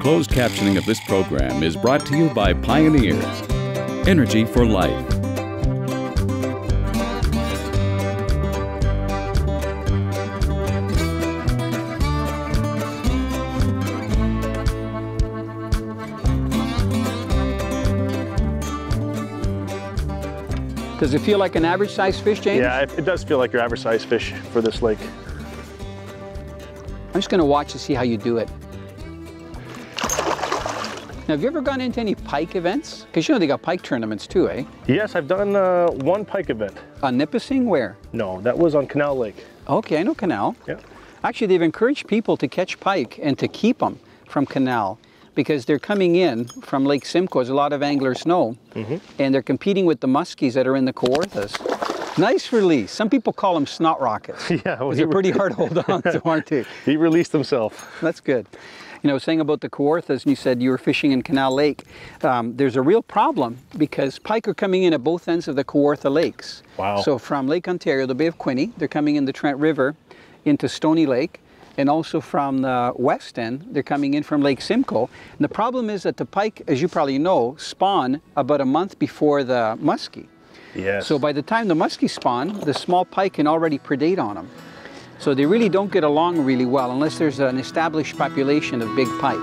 Closed captioning of this program is brought to you by Pioneers. Energy for life. Does it feel like an average size fish, James? Yeah, it does feel like your average size fish for this lake. I'm just going to watch to see how you do it. Now, have you ever gone into any pike events? Because you know they got pike tournaments too, eh? Yes, I've done one pike event. On Nipissing, where? No, that was on Canal Lake. Okay, I know Canal. Yeah. Actually, they've encouraged people to catch pike and to keep them from Canal, because they're coming in from Lake Simcoe, as a lot of anglers know, and they're competing with the muskies that are in the Kawarthas. Nice release. Some people call them snot rockets. Yeah, well, they're pretty hard to hold on to, aren't they? He released himself. That's good. You know, saying about the Kawarthas, and you said you were fishing in Canal Lake, there's a real problem because pike are coming in at both ends of the Kawartha Lakes. Wow. So from Lake Ontario, the Bay of Quinte, they're coming in the Trent River into Stony Lake, and also from the west end, they're coming in from Lake Simcoe. And the problem is that the pike, as you probably know, spawn about a month before the muskie. Yes. So by the time the muskie spawn, the small pike can already predate on them. So they really don't get along really well unless there's an established population of big pike.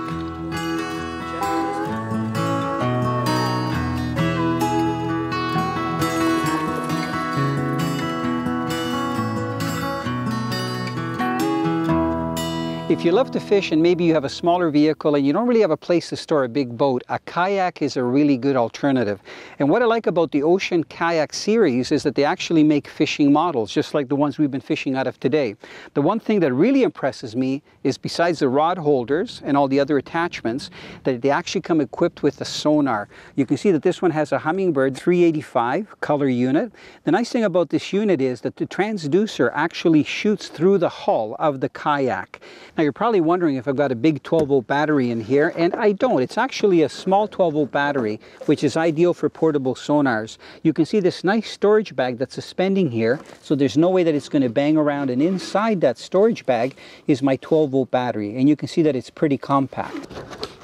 If you love to fish and maybe you have a smaller vehicle and you don't really have a place to store a big boat, a kayak is a really good alternative. And what I like about the Ocean Kayak series is that they actually make fishing models, just like the ones we've been fishing out of today. The one thing that really impresses me is, besides the rod holders and all the other attachments, that they actually come equipped with a sonar. You can see that this one has a Humminbird 385 color unit. The nice thing about this unit is that the transducer actually shoots through the hull of the kayak. Now you're probably wondering if I've got a big 12-volt battery in here, and I don't. It's actually a small 12-volt battery, which is ideal for portable sonars. You can see this nice storage bag that's suspending here, so there's no way that it's going to bang around, and inside that storage bag is my 12-volt battery, and you can see that it's pretty compact.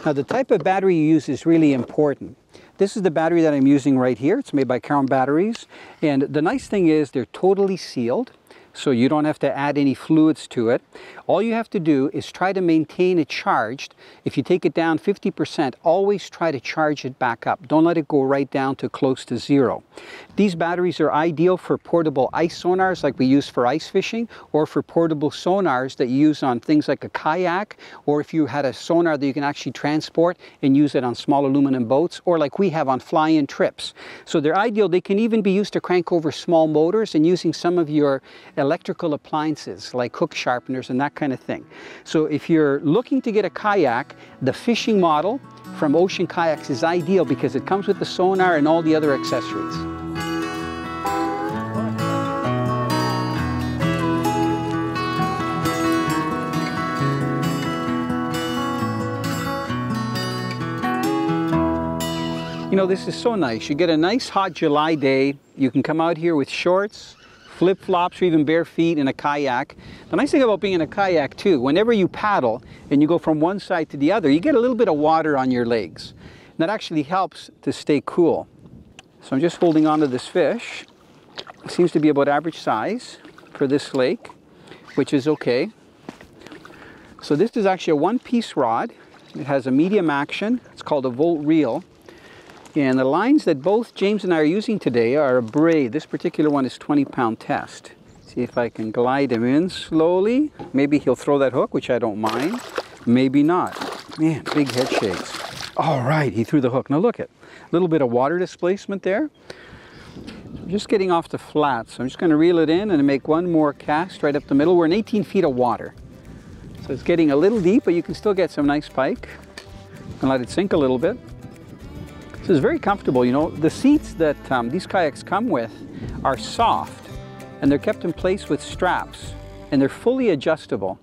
Now the type of battery you use is really important. This is the battery that I'm using right here. It's made by Crown Batteries, and the nice thing is they're totally sealed, so you don't have to add any fluids to it. All you have to do is try to maintain it charged. If you take it down 50%, always try to charge it back up. Don't let it go right down to close to zero. These batteries are ideal for portable ice sonars like we use for ice fishing, or for portable sonars that you use on things like a kayak, or if you had a sonar that you can actually transport and use it on small aluminum boats, or like we have on fly-in trips. So they're ideal. They can even be used to crank over small motors and using some of your electrical appliances like hook sharpeners and that kind of thing. So if you're looking to get a kayak, the fishing model from Ocean Kayaks is ideal because it comes with the sonar and all the other accessories. You know, this is so nice. You get a nice hot July day. You can come out here with shorts, flip-flops, or even bare feet in a kayak. The nice thing about being in a kayak too, whenever you paddle and you go from one side to the other, you get a little bit of water on your legs. And that actually helps to stay cool. So I'm just holding on to this fish. It seems to be about average size for this lake, which is okay. So this is actually a one-piece rod. It has a medium action. It's called a Volt reel. And the lines that both James and I are using today are a braid. This particular one is 20-pound test. See if I can glide him in slowly. Maybe he'll throw that hook, which I don't mind. Maybe not. Man, big head shakes. All right, he threw the hook. Now look at a little bit of water displacement there. I'm just getting off the flat, so I'm just going to reel it in and make one more cast right up the middle. We're in 18 feet of water. So it's getting a little deep, but you can still get some nice pike. And let it sink a little bit. This is very comfortable. You know, the seats that these kayaks come with are soft, and they're kept in place with straps, and they're fully adjustable.